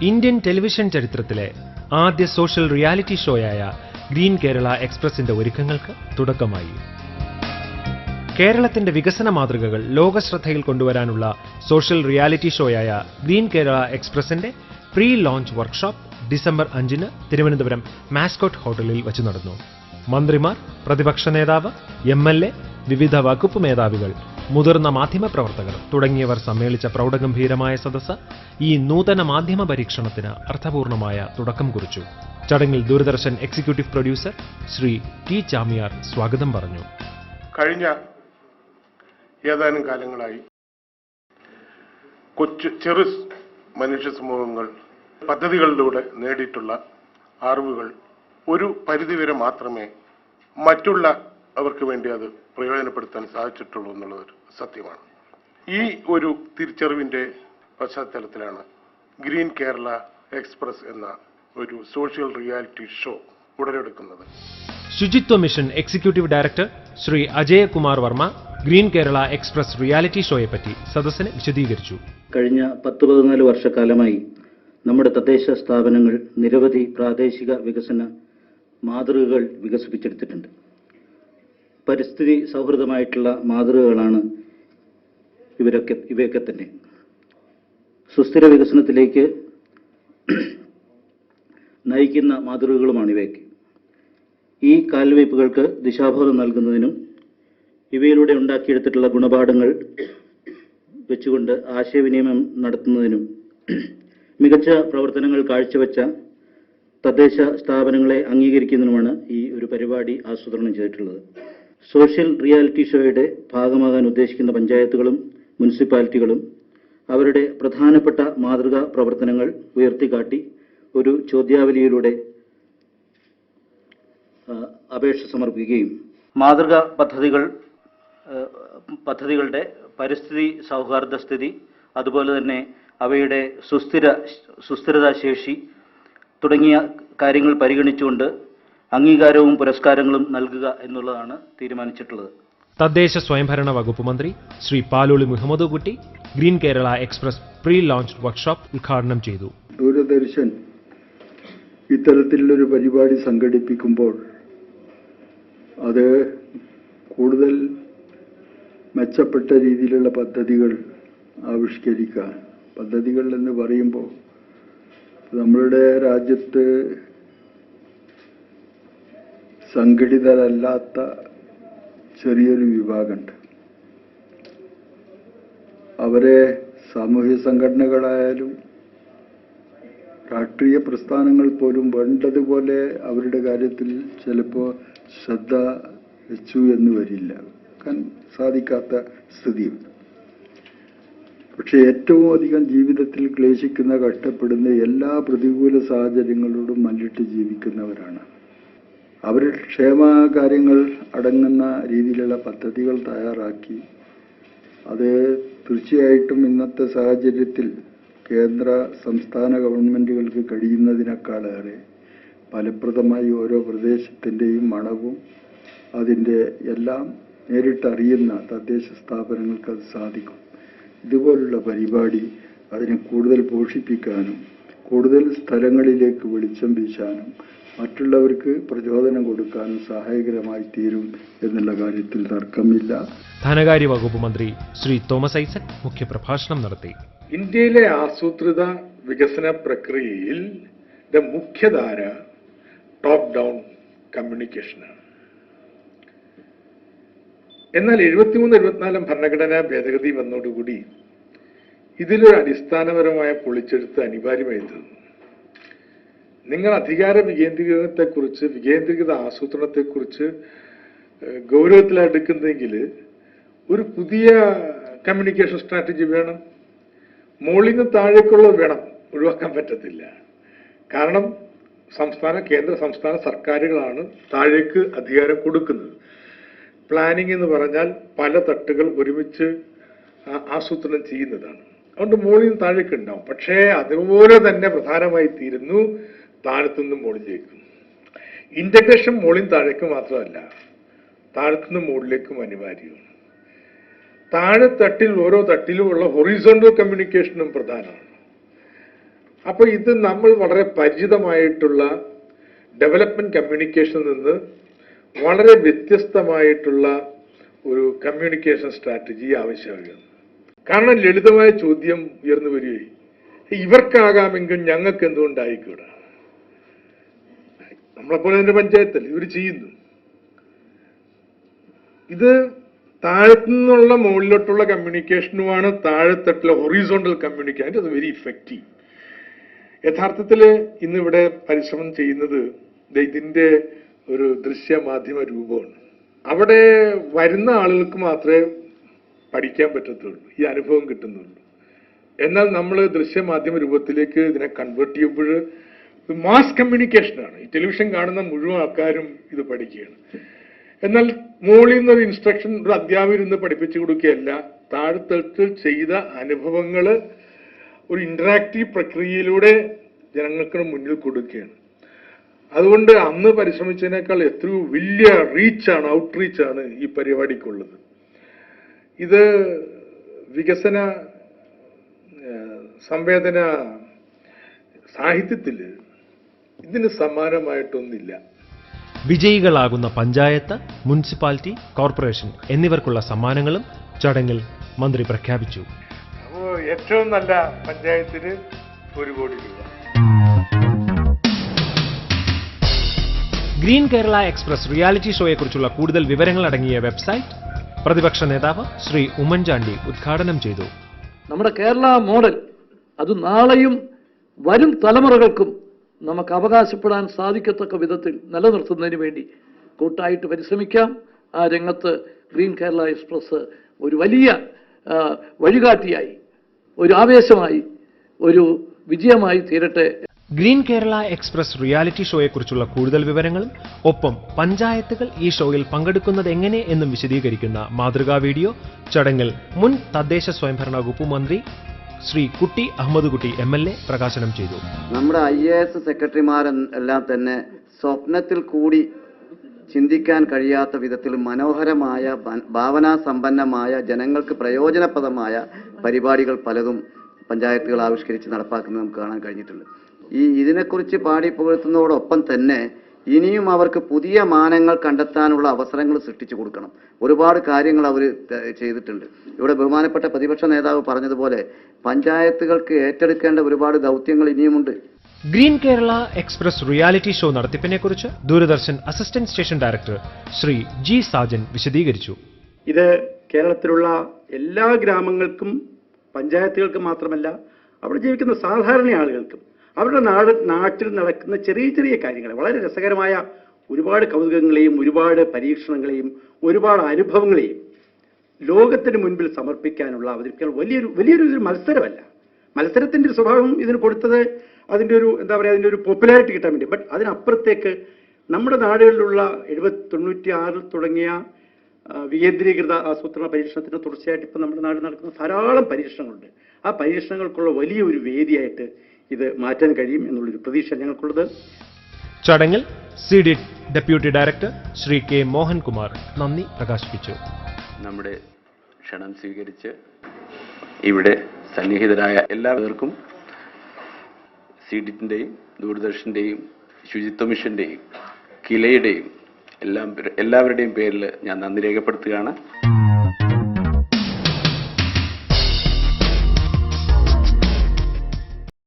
Indian television ചരിത്രത്തിലെ ആദ്യ social reality ഷോയായ ഗ്രീൻ കേരള എക്സ്പ്രസിന്റെ ഒരുക്കങ്ങൾക്ക് തുടക്കമായി. കേരളത്തിന്റെ വികസന മാതൃകകൾ ലോകശ്രദ്ധയിൽ കൊണ്ടുവരാനുള്ള സോഷ്യൽ റിയാലിറ്റി ഷോയായ ഗ്രീൻ കേരള എക്സ്പ്രസിന്റെ പ്രീ ലോഞ്ച് വർക്ക്ഷോപ്പ് ഡിസംബർ 5-ന് തിരുവനന്തപുരം മാസ്കോട്ട് ഹോട്ടലിൽ വച്ച് നടന്നു. മന്ത്രിമാർ, പ്രതിപക്ഷ നേതാവ്, MLA, വിവിധ വകുപ്പ് മേധാവികൾ, മുതിർന്ന മാധ്യമപ്രവർത്തകർ തുടങ്ങിയവർ സമ്മേളിച്ച പ്രൗഢഗംഭീരമായ സദസ്സ് ഈ നൂതന മാധ്യമ പരീക്ഷണത്തിന് അർത്ഥപൂർണമായ തുടക്കം കുറിച്ചു. ചടങ്ങിൽ Doordarshan executive producer Shri T Chamiyar സ്വാഗതം പറഞ്ഞു. കഴിഞ്ഞ ഏതാനും കാലങ്ങളായി ചെറു മനുഷ്യ സമൂഹങ്ങൾ പദ്ധതികളിലൂടെ നേടിയിട്ടുള്ള അറിവുകൾ ഒരു പരിധിവരെ മാത്രമേ മറ്റുള്ള അവർക്ക് വേണ്ടി അത് പ്രയോജനപ്പെടുത്താൻ സാധിച്ചിട്ടുള്ളൂ എന്നുള്ളതൊരു സത്യമാണ്. ഈ ഒരു തിരിച്ചറിവിന്റെ പശ്ചാത്തലത്തിലാണ് ഗ്രീൻ കേരള എക്സ്പ്രസ് എന്ന ഒരു സോഷ്യൽ റിയാലിറ്റി ഷോ ഉടലെടുക്കുന്നത്. Suchitwa mission executive director Shri Ajayakumar Varma green Kerala Express reality ഷോയെപ്പറ്റി സദസ്സിന് വിശദീകരിച്ചു. കഴിഞ്ഞ 10-14 വർഷക്കാലമായി നമ്മുടെ തദ്ദേശ സ്ഥാപനങ്ങൾ നിരവധി പ്രാദേശിക വികസന മാതൃകകൾ വികസിപ്പിച്ചെടുത്തിട്ടുണ്ട്. പരിസ്ഥിതി സൗഹൃദമായിട്ടുള്ള മാതൃകകളാണ് ഇവയൊക്കെ തന്നെ. സുസ്ഥിര വികസനത്തിലേക്ക് നയിക്കുന്ന മാതൃകകളുമാണ് ഇവയൊക്കെ. ഈ കാൽവയ്പുകൾക്ക് ദിശാബോധം നൽകുന്നതിനും ഇവയിലൂടെ ഉണ്ടാക്കിയെടുത്തിട്ടുള്ള ഗുണപാഠങ്ങൾ വെച്ചുകൊണ്ട് ആശയവിനിമയം നടത്തുന്നതിനും മികച്ച പ്രവർത്തനങ്ങൾ കാഴ്ചവെച്ച തദ്ദേശ സ്ഥാപനങ്ങളെ അംഗീകരിക്കുന്നതിനുമാണ് ഈ ഒരു പരിപാടി ആസൂത്രണം ചെയ്തിട്ടുള്ളത്. സോഷ്യൽ റിയാലിറ്റി ഷോയുടെ ഭാഗമാകാൻ ഉദ്ദേശിക്കുന്ന പഞ്ചായത്തുകളും മുനിസിപ്പാലിറ്റികളും അവരുടെ പ്രധാനപ്പെട്ട മാതൃകാ പ്രവർത്തനങ്ങൾ ഉയർത്തിക്കാട്ടി ഒരു ചോദ്യാവലിയിലൂടെ അപേക്ഷ സമർപ്പിക്കുകയും മാതൃകാ പദ്ധതികളുടെ പരിസ്ഥിതി സൗഹാർദ്ദ സ്ഥിതി, അതുപോലെ തന്നെ അവയുടെ സുസ്ഥിരതാശേഷി തുടങ്ങിയ കാര്യങ്ങൾ പരിഗണിച്ചുകൊണ്ട് അംഗീകാരവും പുരസ്കാരങ്ങളും നൽകുക എന്നുള്ളതാണ് തീരുമാനിച്ചിട്ടുള്ളത്. തദ്ദേശ സ്വയംഭരണ വകുപ്പ് മന്ത്രി ശ്രീ പാലോളി മുഹമ്മദ് കുട്ടി green Kerala express pre launch workshop ഉദ്ഘാടനം ചെയ്തു. ദൂരദർശൻ ഇത്തരത്തിലുള്ളൊരു പരിപാടി സംഘടിപ്പിക്കുമ്പോൾ അത് കൂടുതൽ മെച്ചപ്പെട്ട രീതിയിലുള്ള പദ്ധതികൾ ആവിഷ്കരിക്കാൻ, പദ്ധതികൾ എന്ന് പറയുമ്പോൾ നമ്മളുടെ രാജ്യത്ത് സംഘടിതരല്ലാത്ത ചെറിയൊരു വിഭാഗമുണ്ട്. അവരെ സാമൂഹ്യ സംഘടനകളായാലും രാഷ്ട്രീയ പ്രസ്ഥാനങ്ങൾ പോലും വേണ്ടതുപോലെ അവരുടെ കാര്യത്തിൽ ചിലപ്പോൾ ശ്രദ്ധ വെച്ചു എന്ന് വരില്ല, സാധിക്കാത്ത സ്ഥിതിയുണ്ട്. പക്ഷെ ഏറ്റവും അധികം ജീവിതത്തിൽ ക്ലേശിക്കുന്ന, കഷ്ടപ്പെടുന്ന എല്ലാ പ്രതികൂല സാഹചര്യങ്ങളോടും മല്ലിട്ട് ജീവിക്കുന്നവരാണ്. അവരുടെ ക്ഷേമകാര്യങ്ങൾ അടങ്ങുന്ന രീതിയിലുള്ള പദ്ധതികൾ തയ്യാറാക്കി അത് തീർച്ചയായിട്ടും ഇന്നത്തെ സാഹചര്യത്തിൽ കേന്ദ്ര സംസ്ഥാന ഗവൺമെൻറ്റുകൾക്ക് കഴിയുന്നതിനേക്കാളേറെ ഫലപ്രദമായി ഓരോ പ്രദേശത്തിൻ്റെയും മണവും അതിൻ്റെ എല്ലാം നേരിട്ടറിയുന്ന തദ്ദേശ സ്ഥാപനങ്ങൾക്ക് അത് സാധിക്കും. ഇതുപോലുള്ള പരിപാടി അതിനെ കൂടുതൽ പോഷിപ്പിക്കാനും കൂടുതൽ സ്ഥലങ്ങളിലേക്ക് വെളിച്ചം വീശാനും മറ്റുള്ളവർക്ക് പ്രചോദനം കൊടുക്കാനും സഹായകരമായി തീരും എന്നുള്ള കാര്യത്തിൽ തർക്കമില്ല. ധനകാര്യ വകുപ്പ് മന്ത്രി ശ്രീ തോമസ് ഐസക് മുഖ്യപ്രഭാഷണം നടത്തി. ഇന്ത്യയിലെ ആസൂത്രിത വികസന പ്രക്രിയയിൽ മുഖ്യധാര ടോപ്പ് ഡൗൺ കമ്മ്യൂണിക്കേഷനാണ്. എന്നാൽ 73-74 ഭരണഘടനാ ഭേദഗതി വന്നതോടുകൂടി ഇതിലൊരു അടിസ്ഥാനപരമായ പൊളിച്ചെഴുത്ത് അനിവാര്യമായി തീർന്നു. നിങ്ങൾ അധികാര വികേന്ദ്രീകരണത്തെക്കുറിച്ച്, വികേന്ദ്രീകൃത ആസൂത്രണത്തെക്കുറിച്ച് ഗൗരവത്തിലെടുക്കുന്നെങ്കിൽ ഒരു പുതിയ കമ്മ്യൂണിക്കേഷൻ സ്ട്രാറ്റജി വേണം. മുകളിൽ നിന്ന് താഴേക്കുള്ളത് വേണം, ഒഴിവാക്കാൻ പറ്റത്തില്ല. കാരണം കേന്ദ്ര സംസ്ഥാന സർക്കാരുകളാണ് താഴേക്ക് അധികാരം കൊടുക്കുന്നത്. പ്ലാനിംഗ് എന്ന് പറഞ്ഞാൽ പല തട്ടുകൾ ഒരുമിച്ച് ആസൂത്രണം ചെയ്യുന്നതാണ്. അതുകൊണ്ട് മുകളിൽ നിന്ന് താഴേക്ക് ഉണ്ടാവും. പക്ഷേ അതുപോലെ തന്നെ പ്രധാനമായി തീരുന്നു താഴത്തുനിന്നും മുകളിലേക്കും. ഇന്റഗ്രേഷൻ മുകളിൽ താഴേക്ക് മാത്രമല്ല, താഴത്തുനിന്ന് മുകളിലേക്കും അനിവാര്യമാണ്. താഴെ തട്ടിൽ ഓരോ തട്ടിലുമുള്ള ഹൊറിസോണ്ടൽ കമ്മ്യൂണിക്കേഷനും പ്രധാനമാണ്. അപ്പോൾ ഇത് നമ്മൾ വളരെ പരിചിതമായിട്ടുള്ള ഡെവലപ്മെന്റ് കമ്മ്യൂണിക്കേഷനിൽ നിന്ന് വളരെ വ്യത്യസ്തമായിട്ടുള്ള ഒരു കമ്മ്യൂണിക്കേഷൻ സ്ട്രാറ്റജി ആവശ്യമാകുകയാണ്. കാരണം ലളിതമായ ചോദ്യം ഉയർന്നു വരികയും ഇവർക്കാകാമെങ്കിൽ ഞങ്ങൾക്ക് എന്തുകൊണ്ടായിക്കൂടാ? നമ്മളെപ്പോലെ എന്റെ പഞ്ചായത്തിൽ ഇവർ ചെയ്യുന്നു. ഇത് താഴത്തുനിന്നുള്ള മുകളിലോട്ടുള്ള കമ്മ്യൂണിക്കേഷനുമാണ് താഴെത്തട്ടിലെ horizontal communication. It is very effective. യഥാർത്ഥത്തിൽ ഇന്നിവിടെ പരിശ്രമം ചെയ്യുന്നത് ഇതിന്റെ ഒരു ദൃശ്യമാധ്യമ രൂപമാണ്. അവിടെ വരുന്ന ആളുകൾക്ക് മാത്രമേ പഠിക്കാൻ പറ്റത്തുള്ളൂ, ഈ അനുഭവം കിട്ടുന്നുള്ളൂ. എന്നാൽ നമ്മൾ ദൃശ്യമാധ്യമ രൂപത്തിലേക്ക് ഇതിനെ കൺവേർട്ട് ചെയ്യുമ്പോൾ മാസ് കമ്മ്യൂണിക്കേഷനാണ്. ഈ ടെലിവിഷൻ കാണുന്ന മുഴുവൻ ആൾക്കാരും ഇത് പഠിക്കുകയാണ്. എന്നാൽ മുകളിൽ നിന്നൊരു ഇൻസ്ട്രക്ഷൻ ഒരു അധ്യാപകർ ഇന്ന് പഠിപ്പിച്ചു കൊടുക്കുകയല്ല, താഴെത്തട്ടിൽ ചെയ്ത അനുഭവങ്ങൾ ഒരു ഇന്ററാക്റ്റീവ് പ്രക്രിയയിലൂടെ ജനങ്ങൾക്ക് മുന്നിൽ കൊടുക്കുകയാണ്. അതുകൊണ്ട് അന്ന് പരിശ്രമിച്ചതിനേക്കാൾ എത്രയോ വലിയ റീച്ചാണ്, ഔട്ട്റീച്ചാണ് ഈ പരിപാടിക്കുള്ളത്. ഇത് വികസന സംവേദന സാഹിത്യത്തിൽ ഇതിന് സമാനമായിട്ടൊന്നില്ല. വിജയികളാകുന്ന പഞ്ചായത്ത്, മുനിസിപ്പാലിറ്റി, കോർപ്പറേഷൻ എന്നിവർക്കുള്ള സമ്മാനങ്ങളും ചടങ്ങിൽ മന്ത്രി പ്രഖ്യാപിച്ചു. അപ്പോൾ ഏറ്റവും നല്ല പഞ്ചായത്തിന് 1 കോടി രൂപ. ഗ്രീൻ കേരള എക്സ്പ്രസ് റിയാലിറ്റി ഷോയെക്കുറിച്ചുള്ള കൂടുതൽ വിവരങ്ങൾ അടങ്ങിയ വെബ്സൈറ്റ് പ്രതിപക്ഷ നേതാവ് ശ്രീ ഉമ്മൻചാണ്ടി ഉദ്ഘാടനം ചെയ്തു. നമ്മുടെ കേരള മോഡൽ അത് നാളെയും വരും തലമുറകൾക്കും നമുക്ക് അവകാശപ്പെടാൻ സാധിക്കത്തക്ക വിധത്തിൽ നിലനിർത്തുന്നതിന് വേണ്ടി കൂട്ടായിട്ട് പരിശ്രമിക്കാം. ആ രംഗത്ത് ഗ്രീൻ കേരള എക്സ്പ്രസ് ഒരു വലിയ വഴികാട്ടിയായി, ഒരു ആവേശമായി, ഒരു വിജയമായി തീരട്ടെ. ഗ്രീൻ കേരള എക്സ്പ്രസ് റിയാലിറ്റി ഷോയെക്കുറിച്ചുള്ള കൂടുതൽ വിവരങ്ങളും ഒപ്പം പഞ്ചായത്തുകൾ ഈ ഷോയിൽ പങ്കെടുക്കുന്നത് എങ്ങനെ എന്നും വിശദീകരിക്കുന്ന മാതൃകാ വീഡിയോ ചടങ്ങിൽ മുൻ തദ്ദേശ സ്വയംഭരണ വകുപ്പ് മന്ത്രി ശ്രീ കുട്ടി അഹമ്മദ് കുട്ടി MLA പ്രകാശനം ചെയ്തു. നമ്മുടെ IAS സെക്രട്ടറിമാരെല്ലാം തന്നെ സ്വപ്നത്തിൽ കൂടി ചിന്തിക്കാൻ കഴിയാത്ത വിധത്തിൽ മനോഹരമായ, ഭാവനാസമ്പന്നമായ, ജനങ്ങൾക്ക് പ്രയോജനപ്രദമായ പരിപാടികൾ പലതും പഞ്ചായത്തുകൾ ആവിഷ്കരിച്ച് നടപ്പാക്കുന്നത് നമുക്ക് കാണാൻ കഴിഞ്ഞിട്ടുണ്ട്. ഇതിനെക്കുറിച്ച് പാടി പുകഴ്ത്തുന്നതോടൊപ്പം തന്നെ ഇനിയും അവർക്ക് പുതിയ മാനങ്ങൾ കണ്ടെത്താനുള്ള അവസരങ്ങൾ സൃഷ്ടിച്ചു കൊടുക്കണം. ഒരുപാട് കാര്യങ്ങൾ അവർ ചെയ്തിട്ടുണ്ട്. ഇവിടെ ബഹുമാനപ്പെട്ട പ്രതിപക്ഷ നേതാവ് പറഞ്ഞതുപോലെ പഞ്ചായത്തുകൾക്ക് ഏറ്റെടുക്കേണ്ട ഒരുപാട് ദൗത്യങ്ങൾ ഇനിയുമുണ്ട്. Green Kerala Express reality show നടത്തിപ്പിനെക്കുറിച്ച് Doordarshan assistant station director Shri G Sajan വിശദീകരിച്ചു. ഇത് കേരളത്തിലുള്ള എല്ലാ ഗ്രാമങ്ങൾക്കും പഞ്ചായത്തുകൾക്കും മാത്രമല്ല, അവിടെ ജീവിക്കുന്ന സാധാരണ ആളുകൾക്കും അവരുടെ നാട്ടിൽ നടക്കുന്ന ചെറിയ ചെറിയ കാര്യങ്ങൾ, വളരെ രസകരമായ ഒരുപാട് കൗതുകങ്ങളെയും ഒരുപാട് പരീക്ഷണങ്ങളെയും ഒരുപാട് അനുഭവങ്ങളെയും ലോകത്തിന് മുൻപിൽ സമർപ്പിക്കാനുള്ള അവതരിപ്പിക്കാൻ വലിയൊരു മത്സരമല്ല. മത്സരത്തിന്റെ ഒരു സ്വഭാവം ഇതിന് കൊടുത്തത് അതിന്റെ ഒരു അതിന്റെ ഒരു പോപ്പുലാരിറ്റി കിട്ടാൻ വേണ്ടി. ബട്ട് അതിനപ്പുറത്തേക്ക് നമ്മുടെ നാടുകളിലുള്ള 96 തുടങ്ങിയ വികേന്ദ്രീകൃത ആസൂത്രണ പരീക്ഷണത്തിന് തുടർച്ചയായിട്ട് ഇപ്പം നമ്മുടെ നാട്ടിൽ നടക്കുന്ന ധാരാളം പരീക്ഷണങ്ങളുണ്ട്. ആ പരീക്ഷണങ്ങൾക്കുള്ള വലിയൊരു വേദിയായിട്ട് ഇത് മാറ്റാൻ കഴിയും എന്നുള്ളൊരു പ്രതീക്ഷ ഞങ്ങൾക്കുള്ളത്. ചടങ്ങിൽ CD deputy director Shri K Mohankumar നന്ദി പ്രകാശിപ്പിച്ചു. നമ്മുടെ ക്ഷണം സ്വീകരിച്ച് ഇവിടെ സന്നിഹിതരായ എല്ലാവർക്കും CDറ്റിൻ്റെയും ദൂരദർശൻ്റെയും ശുചിത്വ മിഷൻ്റെയും കിലയുടെയും എല്ലാവരുടെയും പേരിൽ ഞാൻ നന്ദി രേഖപ്പെടുത്തുകയാണ്.